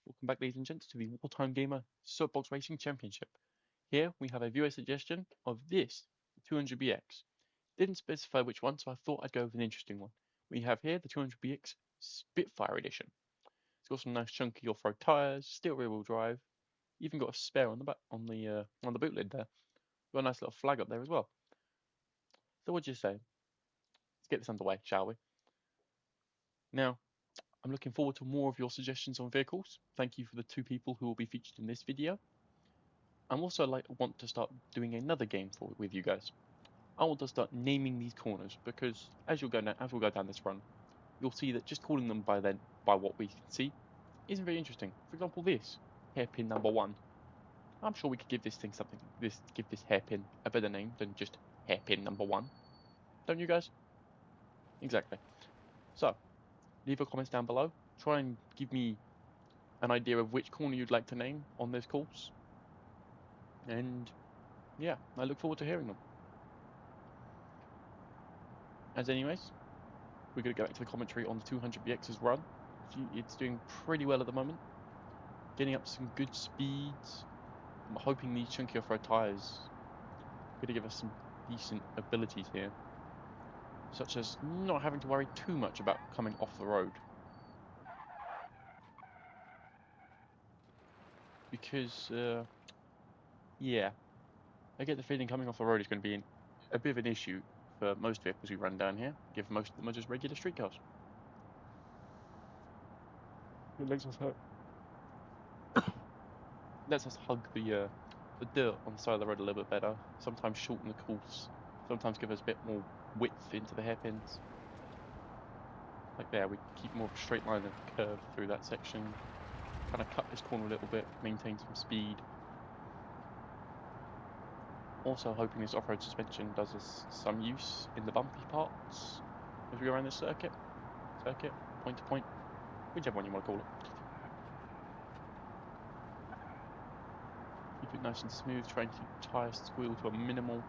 Welcome back, ladies and gents, to the WartimeGamer Soapbox Racing Championship. Here we have a viewer suggestion of this 200BX. Didn't specify which one, so I thought I'd go with an interesting one. We have here the 200BX Spitfire edition. It's got some nice chunky off-road tires, still rear-wheel drive. Even got a spare on the back on the boot lid there. Got a nice little flag up there as well. So what do you say? Let's get this underway, shall we? Now, I'm looking forward to more of your suggestions on vehicles. Thank you for the 2 people who will be featured in this video. I'm also want to start doing another game with you guys. I want to start naming these corners because as we'll go down this run, you'll see that just calling them by what we can see isn't very interesting. For example, this hairpin number 1. I'm sure we could give this thing give this hairpin a better name than just hairpin number 1. Don't you guys? Exactly. So leave your comments down below. Try and give me an idea of which corner you'd like to name on this course. And yeah, I look forward to hearing them. As anyways, we're going to go back to the commentary on the 200BX's run. It's doing pretty well at the moment. Getting up some good speeds. I'm hoping these chunky off-road tyres are going to give us some decent abilities here. Such as not having to worry too much about coming off the road. Because, yeah, I get the feeling coming off the road is going to be a bit of an issue for most vehicles we run down here, given most of them are just regular street cars. It lets us hug the dirt on the side of the road a little bit better. Sometimes shorten the course. Sometimes give us a bit more width into the hairpins. Like there, we keep more of a straight line of curve through that section. Kind of cut this corner a little bit, maintain some speed. Also hoping this off-road suspension does us some use in the bumpy parts as we go around this circuit, point to point, whichever one you want to call it. Keep it nice and smooth, try and keep tyre squeal to a minimal.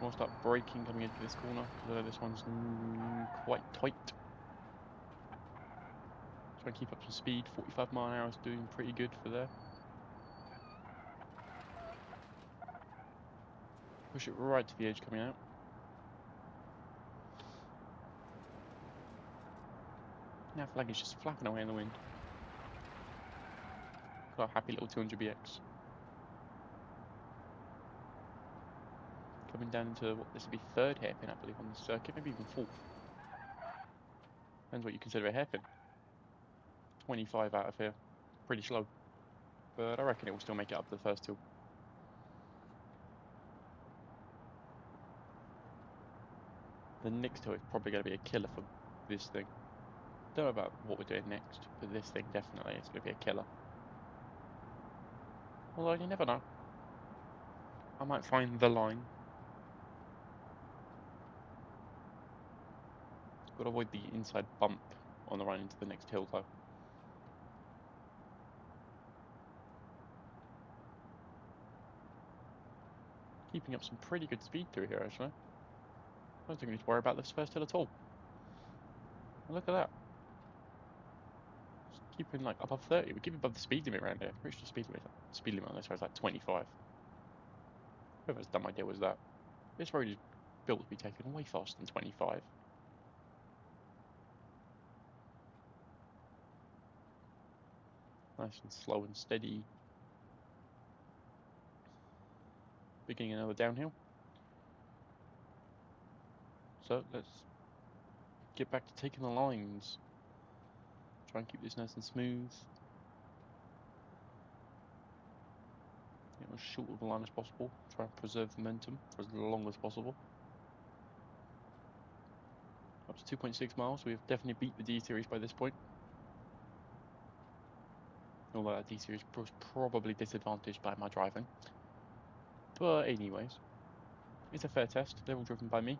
We'll start braking coming into this corner, because I know this one's quite tight. Try and keep up some speed, 45 mile an hour is doing pretty good for there. Push it right to the edge coming out. Now flag is just flapping away in the wind. Got a happy little 200BX. Coming down into what this will be 3rd hairpin, I believe, on the circuit, maybe even 4th. Depends what you consider a hairpin. 25 out of here, pretty slow. But I reckon it will still make it up to the first 2. The next 2 is probably going to be a killer for this thing. Don't know about what we're doing next, but this thing definitely is going to be a killer. Although you never know. I might find the line. Got to avoid the inside bump on the run into the next hill though. Keeping up some pretty good speed through here actually. I don't think we need to worry about this first hill at all. Look at that. Just keeping like above 30. We keep above the speed limit around here. Pretty sure the speed limit on this road is like 25. Whoever's dumb idea was that. This road is built to be taken way faster than 25. Nice and slow and steady. Beginning another downhill. So let's get back to taking the lines. Try and keep this nice and smooth. Get as short of the line as possible. Try and preserve momentum for as long as possible. Up to 2.6 miles. We've definitely beat the D-Series by this point. Although that D-Series was probably disadvantaged by my driving. But anyways, it's a fair test. They're all driven by me.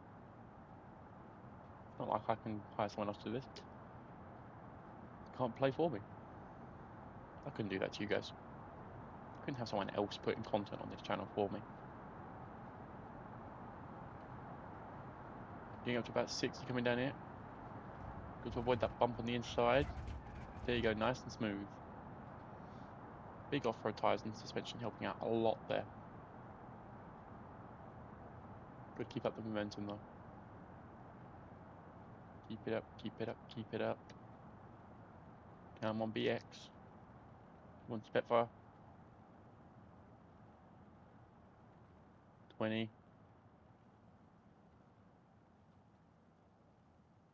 Not like I can hire someone else to do this. Can't play for me. I couldn't do that to you guys. I couldn't have someone else putting content on this channel for me. Getting up to about 60 coming down here. Got to avoid that bump on the inside. There you go, nice and smooth. Big off-road tyres and suspension helping out a lot there. Good, keep up the momentum though. Keep it up, keep it up, keep it up. Come on, BX. Come on, Spitfire. 20.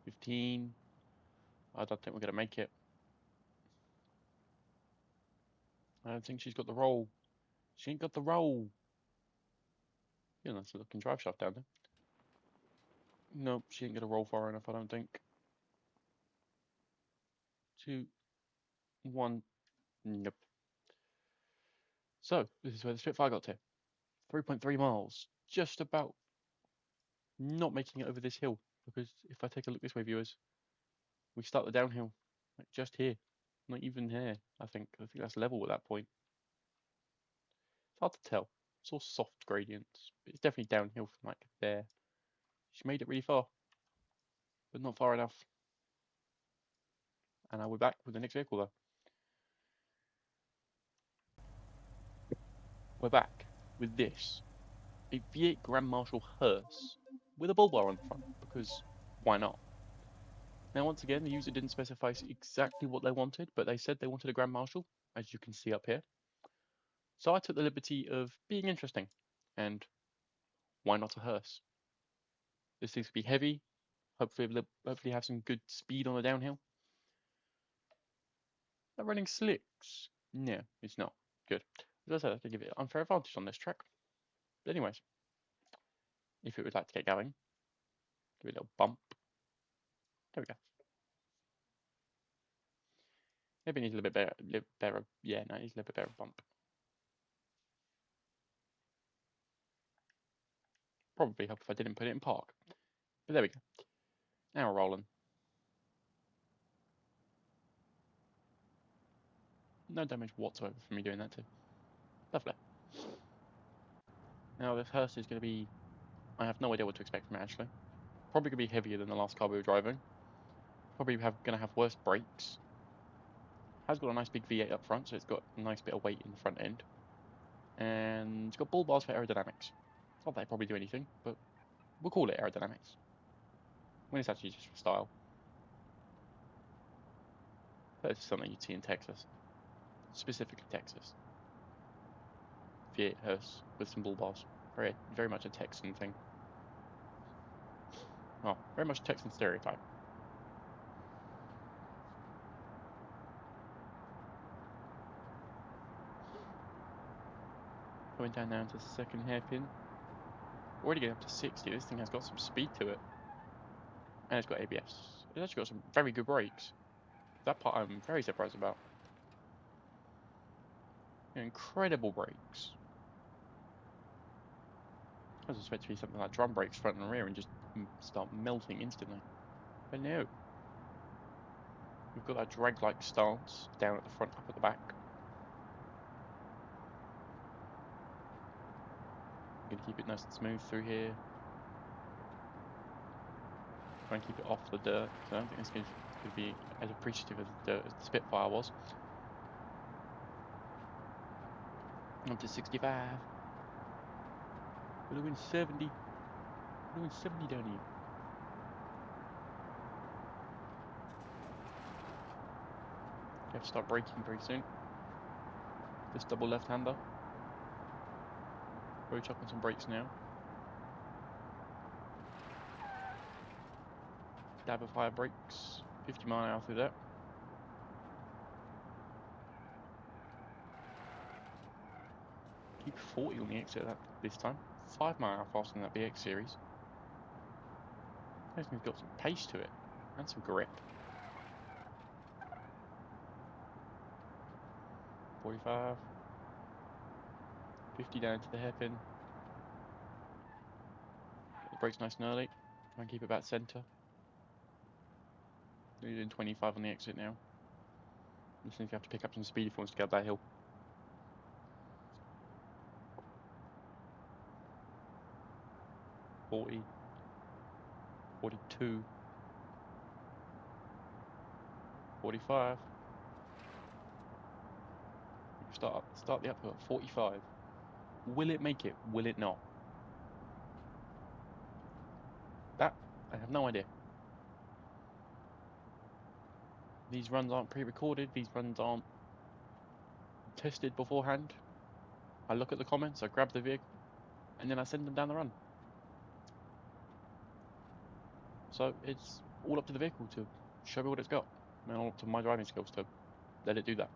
15. I don't think we're going to make it. I don't think she's got the roll. She ain't got the roll. Yeah, that's a looking drive shaft down there. Nope, she ain't going to roll far enough, I don't think. 2, 1. Nope. So, this is where the Spitfire got to. 3.3 miles. Just about not making it over this hill. Because if I take a look this way, viewers, we start the downhill. Like just here. Not even here, I think. I think that's level at that point. It's hard to tell. It's all soft gradients. But it's definitely downhill from like there. She made it really far. But not far enough. And now we're back with the next vehicle though. We're back with this. A V8 Grand Marshal hearse with a bull bar on the front, because why not? Now once again, the user didn't specify exactly what they wanted, but they said they wanted a Grand Marshal, as you can see up here. So I took the liberty of being interesting, and why not a hearse? This seems to be heavy, hopefully have some good speed on the downhill. They're running slicks. No, it's not. Good. As I said, I have to give it an unfair advantage on this track. But anyways, if it would like to get going, give it a little bump. There we go. Maybe it needs a little bit better. Yeah, no, it needs a little bit better bump. Probably help if I didn't put it in park. But there we go. Now we're rolling. No damage whatsoever from me doing that too. Lovely. Now this hearse is going to be... I have no idea what to expect from it actually. Probably going to be heavier than the last car we were driving. Probably going to have worse brakes. Has got a nice big V8 up front, so it's got a nice bit of weight in the front end. And it's got bull bars for aerodynamics. Not that they probably do anything, but we'll call it aerodynamics. When it's actually just for style. But it's something you'd see in Texas. Specifically Texas. V8 hearse with some bull bars. Very much a Texan thing. Well, very much Texan stereotype. Going down now into the second hairpin. Already getting up to 60. This thing has got some speed to it. And it's got ABS. It's actually got some very good brakes. That part I'm very surprised about. Incredible brakes. I was expecting to be something like drum brakes front and rear and just start melting instantly. But no. We've got that drag-like stance down at the front, up at the back. I'm going to keep it nice and smooth through here. Try and keep it off the dirt, because I don't think it's going to be as appreciative of the dirt as the Spitfire was. Up to 65. We're doing 70. We're doing 70 down here. You have to start braking very soon. This double left-hander. Probably chucking some brakes now. Dab of higher brakes. 50 mile an hour through that. Keep 40 on the exit this time. 5 mile an hour faster than that BX series. This thing's got some pace to it. And some grip. 45. 50 down to the hairpin. Get the brakes nice and early. Try and keep it about centre. We're doing 25 on the exit now. This thing's going to have to pick up some speed if it wants to get up that hill. $40. 42. 45. start the uphill at 45. Will it make it? Will it not? That, I have no idea. These runs aren't pre-recorded. These runs aren't tested beforehand. I look at the comments, I grab the vehicle, and then I send them down the run. So it's all up to the vehicle to show me what it's got, and all up to my driving skills to let it do that.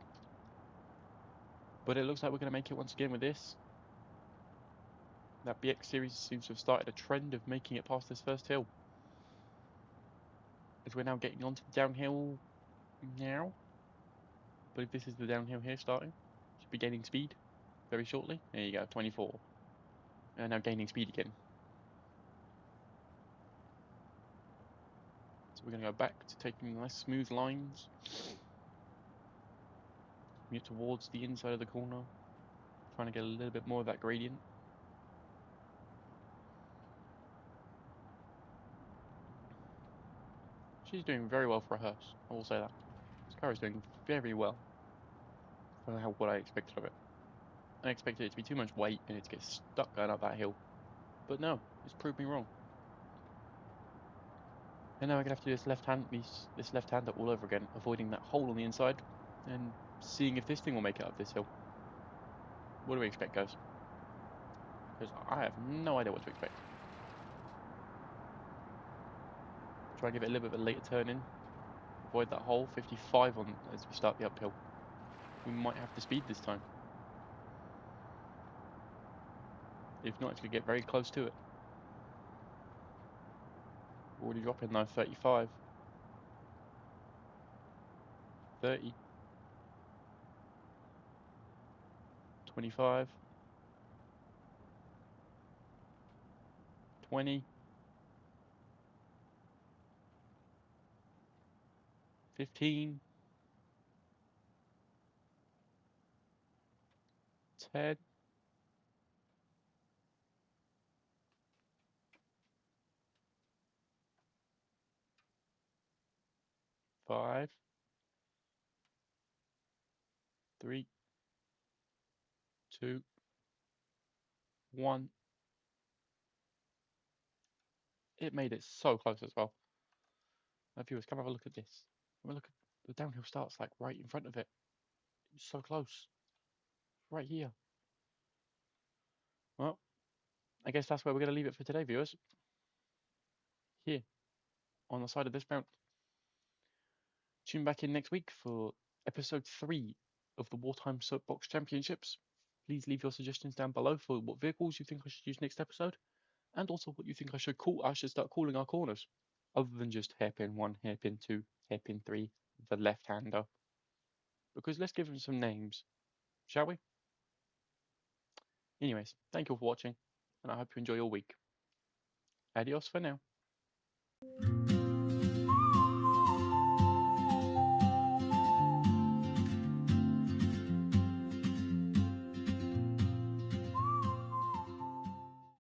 But it looks like we're going to make it once again with this. That BX series seems to have started a trend of making it past this first hill. As we're now getting onto the downhill now. But if this is the downhill here starting, should be gaining speed very shortly. There you go, 24. And now gaining speed again. So we're going to go back to taking nice smooth lines. Commute towards the inside of the corner. Trying to get a little bit more of that gradient. She's doing very well for a hearse, I will say that. This car is doing very well for what I expected of it. I expected it to be too much weight and it to get stuck going up that hill. But no, it's proved me wrong. And now we're gonna have to do this left-hander all over again, avoiding that hole on the inside and seeing if this thing will make it up this hill. What do we expect, guys? Because I have no idea what to expect. Try and give it a little bit of a later turn in. Avoid that hole. 55 on as we start the uphill. We might have to speed this time. If not, it's gonna get very close to it. Already dropping now, 35. 30. 25. 20. 15. 10. 5. 3. 2. 1. It made it so close as well. Now, viewers, come have a look at this. Have a look at the downhill starts like right in front of it. It's so close. Right here. Well, I guess that's where we're going to leave it for today, viewers. Here, on the side of this mount. Tune back in next week for episode 3 of the Wartime Soapbox Championships. Please leave your suggestions down below for what vehicles you think I should use next episode, and also what you think I should start calling our corners, other than just hairpin 1, hairpin 2, hairpin 3, the left-hander. Because let's give them some names, shall we? Anyways, thank you all for watching, and I hope you enjoy your week. Adios for now.